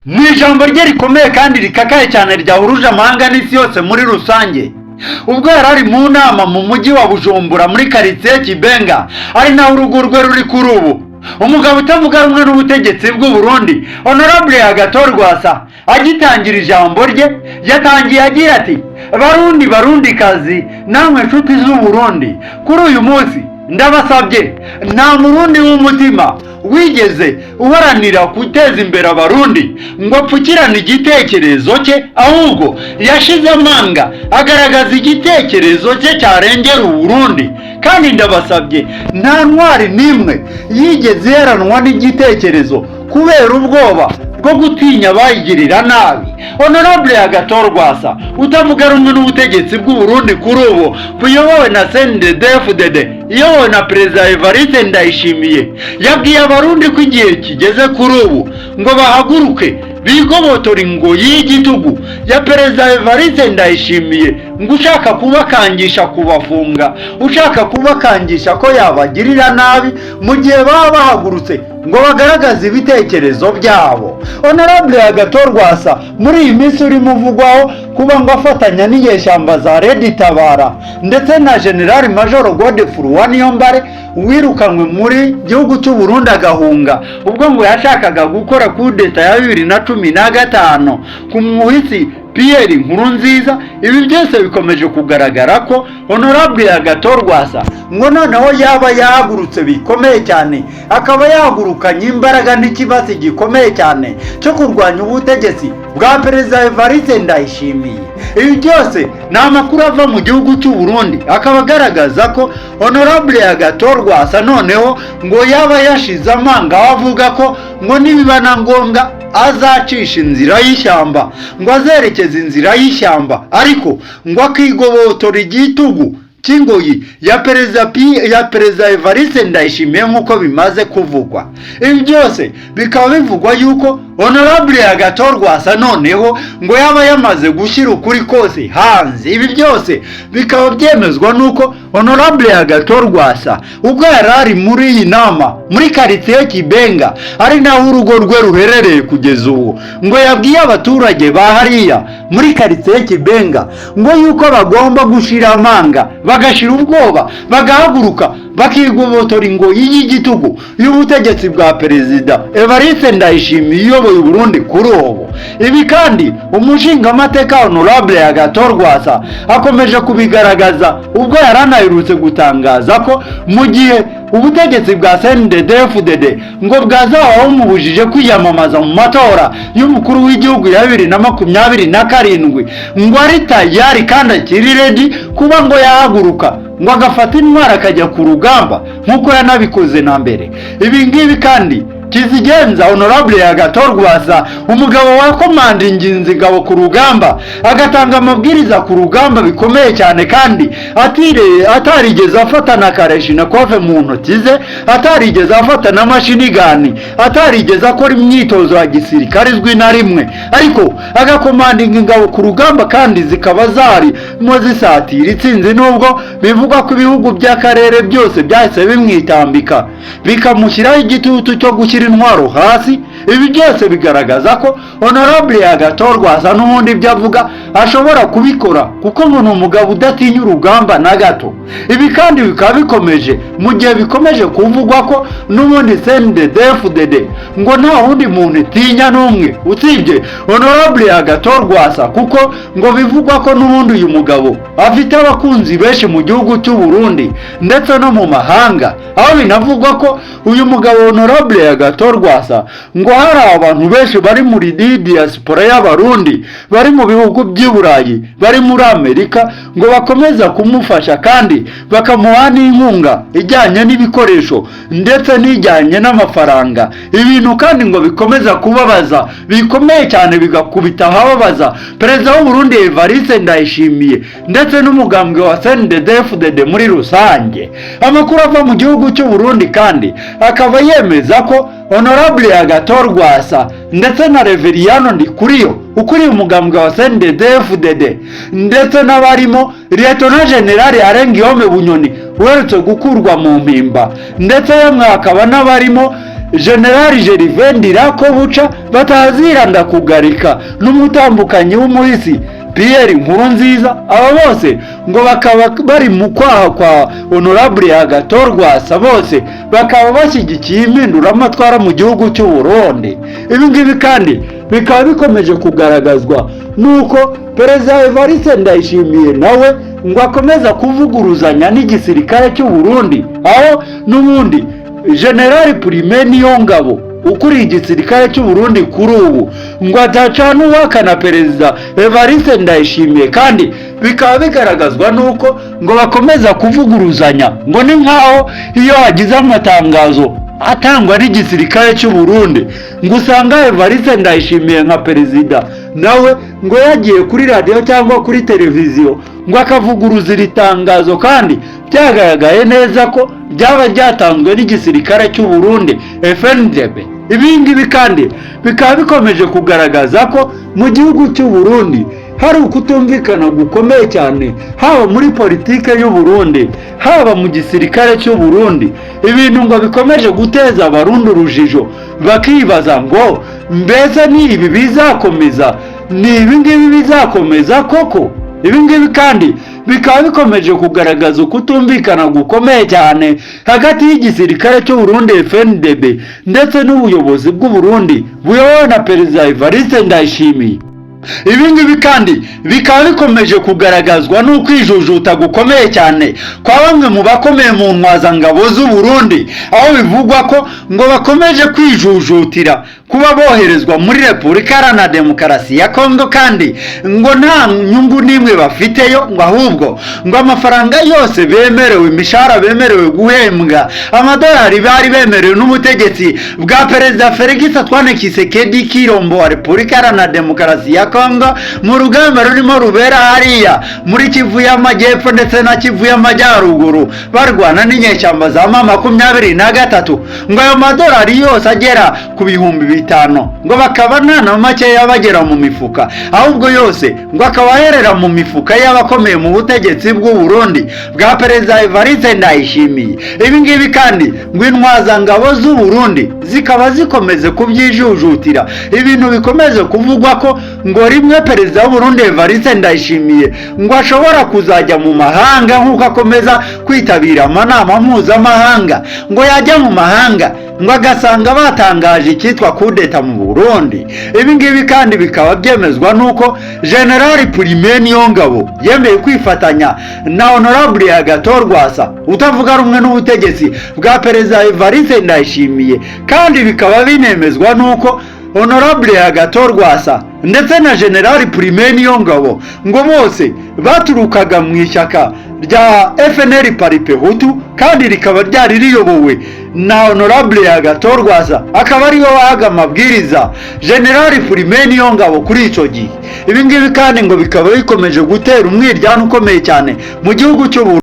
mu ijambo rye rikomeye kandi rikakaye cyane ryahuruje amahanga n'isi yose muri rusange ubwo yari ari mu nama mu mujyi wa Bujumbura muri karitsiye Kibenga ari naho urugo rwe ruri kuri ubu, umugabo utavuga rumwe n'ubutegetsi bw'u Burundi Honorable Agathon Rwasa agitangira ijambo rye yatangiye agira ati Barundikazi namwe nshuti z'u Burundi, kuri uyu munsi ndabasabye nta murundi w'umutima wigeze uharanira guteza imbere abarundi ngo apfukirane igitekerezo cye, ahubwo yashize amanga agaragaza igitekerezo cye cyarengera Uburundi. Kandi ndabasabye nta ntwari n'imwe yigeze iheranwa n'igitekerezo kubera ubwoba bwo gutinya abayigirira nabi. Honorable Agathon Rwasa utavuga rumwe n'ubutegetsi bw'u Burundi kuri ubu buyobowe na CNDD-FDD iyobowe na Perezida Evariste Ndayishimiye yabwiye abarundi ko igihe kigeze kuri ubu ngo bahaguruke bigobotora ingoyi y'igitugu ya Perezida Evariste Ndayishimiye ngo ushaka kubakangisha kubafunga, ushaka kubakangisha ko yabagirira nabi mu gihe baba bahagurutse ngo bagaragaze ibitekerezo byabo. Honorable Agathon Rwasa muri iyi minsi urimo uvugwaho kuba ngo afatanya n'inyeshyamba za Red Tabara ndetse na General Major Godefroid Niyombare wirukanwe muri gihugu cy'u Burundi agahunga ubwo ngo yashakaga gukora kudeta ya 2015 ku muhisi Pierre Nkurunziza. Ibi byose bikomeje kugaragara ko Honorable Agathon Rwasa ngo noneho yaba yahagurutse bikomeye cyane, akaba yahagurukanye imbaraga n'ikibazo gikomeye cyane cyo kurwanya ubutegetsi bwa Perezida Evariste Ndayishimiye. Ibi byose ni amakuru ava mu gihugu cy'u Burundi akaba agaragaza ko Honorable Agathon Rwasa noneho ngo yaba yashize amanga avuga ko ngo nibiba na ngombwa azacisha inzira y'ishyamba, ngo azerekeza inzira y'ishyamba ariko ngo akigobotora igitugu cy'ingoyi ya Perezida Evariste Ndayishimiye nk'uko bimaze kuvugwa. Ibi byose bikaba bivugwa yuko Honorable Agathon Rwasa noneho ngo yaba yamaze gushyira ukuri kose hanze. Ibi byose bikaba byemezwa nuko Honorable Agathon Rwasa ubwo yari ari muri iyi nama muri karitsiye Kibenga ari naho urugo rwe ruherereye kugeza ubu, ngo yabwiye abaturage ba hariya muri karitsiye Kibenga ngo yuko bagomba gushira amanga bagashira ubwoba bagahaguruka bakigobotora ingoyi y'igitugu y'ubutegetsi bwa Perezida Evariste Ndayishimiye uyoboye Burundi kuri ubu. Ibi kandi umushingamateka Honorable Agathon Rwasa akomeje kubigaragaza ubwo yaranayirutse gutangaza ko mu gihe ubutegetsi bwa CNDD-FDD ngo bwazabaho mubujije kwiyamamaza mu matora y'umukuru w'igihugu ya 2027 ngo ari tayari kandi akiri ready kuba ngo yahaguruka ngo agafata intwara akajya ku rugamba nk'uko yanabikoze na mbere. Ibi ngibi kandi kizigenza Honorable Agathon Rwasa umugabo wa commanding ingabo ku rugamba agatanga amabwiriza ku rugamba bikomeye cyane kandi atarigeze afata na kareshi na kofe mu ntoki ze, atarigeze afata na mashini gani, atarigeze akora imyitozo ya gisirikare izwi na rimwe, ariko agakomandinga ingabo ku rugamba kandi zikaba zari mo zisatira itsinzi nubwo bivugwa ko ibihugu by'akarere byose byahise bimwitambika bikamushyiraho igitutu cyo gushyira intwaro hasi. Ibi byose bigaragaza ko Honorable Agathon Rwasa n'ubundi ibyo avuga ashobora kubikora kuko ngo ni umugabo udatinya urugamba na gato. Ibi kandi bikaba bikomeje mu gihe bikomeje kuvugwa ko n'ubundi CNDD-FDD ngo nta wundi muntu itinya n'umwe usibye Honorable Agathon Rwasa kuko ngo bivugwa ko n'ubundi uyu mugabo afite abakunzi benshi mu gihugu cy'u Burundi ndetse no mu mahanga, aho binavugwa ko uyu mugabo Honorable Agathon Rwasa ngo hari abantu benshi bari muri diaspora y'abarundi bari mu bihugu by'i Burayi, bari muri Amerika ngo bakomeza kumufasha kandi bakamuha n'inkunga ijyanye n'ibikoresho ndetse n'ijyanye n'amafaranga. Ibintu kandi ngo bikomeza kubabaza bikomeye cyane bigakubita ahababaza Perezida w'u Burundi Evariste Ndayishimiye ndetse n'umugambwe wa CNDD-FDD muri rusange. Amakuru ava mu gihugu cy'u Burundi kandi akaba yemeza ko Honorable Agathon Rwasa ndetse na Reveriyano Ndikuriyo ukuriye umugambwe wa CNDD-FDD ndetse n'abarimo Lieutenant General Arengiyome Bunyoni uherutse gukurwa mu mpimba ndetse yamwe akaba n'abarimo Generali Gervais Ndirakobuca bataziranda kugarika n'umutambukanyi w'umuhisi Pierre Nkurunziza. Aba bose ngo bakaba bari mu kwaha kwa Honorable Agathon Rwasa, bose bakaba bashyigikiye impinduramatwara mu gihugu cy'u Burundi. Ibi ngibi kandi bikaba bikomeje kugaragazwa nuko Perezida Evariste Ndayishimiye nawe ngo akomeza kuvuguruzanya n'igisirikare cy'u Burundi, aho n'ubundi General Prime Niyongabo ukuriye igisirikare cy'u Burundi kuri ubu ngo atacana uwakana Perezida Evariste Ndayishimiye, kandi bikaba bigaragazwa nuko ngo bakomeza kuvuguruzanya, ngo ni nkaho iyo hagize amatangazo atangwa n'igisirikare cy'u Burundi ngo usanga Evariste Ndayishimiye nka perezida nawe ngo yagiye kuri radio cyangwa kuri televiziyo ngo akavuguruza iri tangazo, kandi byagaragaye neza ko byaba byatanzwe n'igisirikare cy'u Burundi FNDB. Ibingibi kandi bikaba bikomeje kugaragaza ko mu gihugu cy'u Burundi hari ukutumvikana gukomeye cyane, haba muri politike y'u Burundi, haba mu gisirikare cy'u Burundi. Ibintu ngo bikomeje guteza abarundi urujijo, bakibaza ngo mbese ni ibi bizakomeza, ni ibi ngibi bizakomeza koko? Ibi ngibi kandi bikaba bikomeje kugaragaza ukutumvikana gukomeye cyane hagati y'igisirikare cy'u Burundi FNDB ndetse n'ubuyobozi bw'u Burundi buyobowe na Perezida Evariste Ndayishimiye. Ibi ngibi kandi bikaba bikomeje kugaragazwa n'ukwijujuta gukomeye cyane kwa bamwe mu bakomeye mu ntwazangabo z'u Burundi, aho bivugwa ko ngo bakomeje kwijujutira kuba boherezwa muri Repubulika Iharanira Demokarasi ya Kongo, kandi ngo nta nyungu n'imwe bafiteyo, ngo ahubwo ngo amafaranga yose bemerewe, imishahara bemerewe guhembwa, amadolari bari bemerewe n'ubutegetsi bwa Perezida Felix Antoine Tshisekedi Tshilombo wa Repubulika Iharanira Demokarasi ya Kongo mu rugamba rurimo rubera hariya muri Kivu y'Amajyepfo ndetse na Kivu y'Amajyaruguru barwana n'inyeshyamba za M23, ngo ayo madolari yose agera ku bihumbi 5 ngo bakaba nta na makeya bagera mu mifuka, ahubwo yose ngo akaba aherera mu mifuka y'abakomeye mu butegetsi bw'u Burundi bwa Perezida Evariste Ndayishimiye. Ibi ngibi kandi ngo intwazangabo z'u Burundi zikaba zikomeze kubyijujutira, ibintu bikomeze kuvugwa ko ngo rimwe Perezida w'u Burundi Evariste Ndayishimiye ngo ashobora kuzajya mu mahanga nk'uko akomeza kwitabira amanama mpuzamahanga, ngo yajya mu mahanga ngo agasanga batangaje icyitwa kudeta mu Burundi. Ibi ngibi kandi bikaba byemezwa nuko General Prime Niyongabo yemeye kwifatanya na Honorable Agathon Rwasa utavuga rumwe n'ubutegetsi bwa Perezida Evariste Ndayishimiye, kandi bikaba binemezwa nuko Honorable Agathon Rwasa ndetse na General Prime Niyongabo ngo bose baturukaga mu ishyaka rya FNL Parti Hutu, kandi rikaba ryari riyobowe na Honorable Agathon Rwasa, akaba ariwe wahaga amabwiriza General Prime Niyongabo kuri icyo gihe. Ibi ngibi kandi ngo bikaba bikomeje gutera umwiryane ukomeye cyane mu gihugu cy'u Burundi.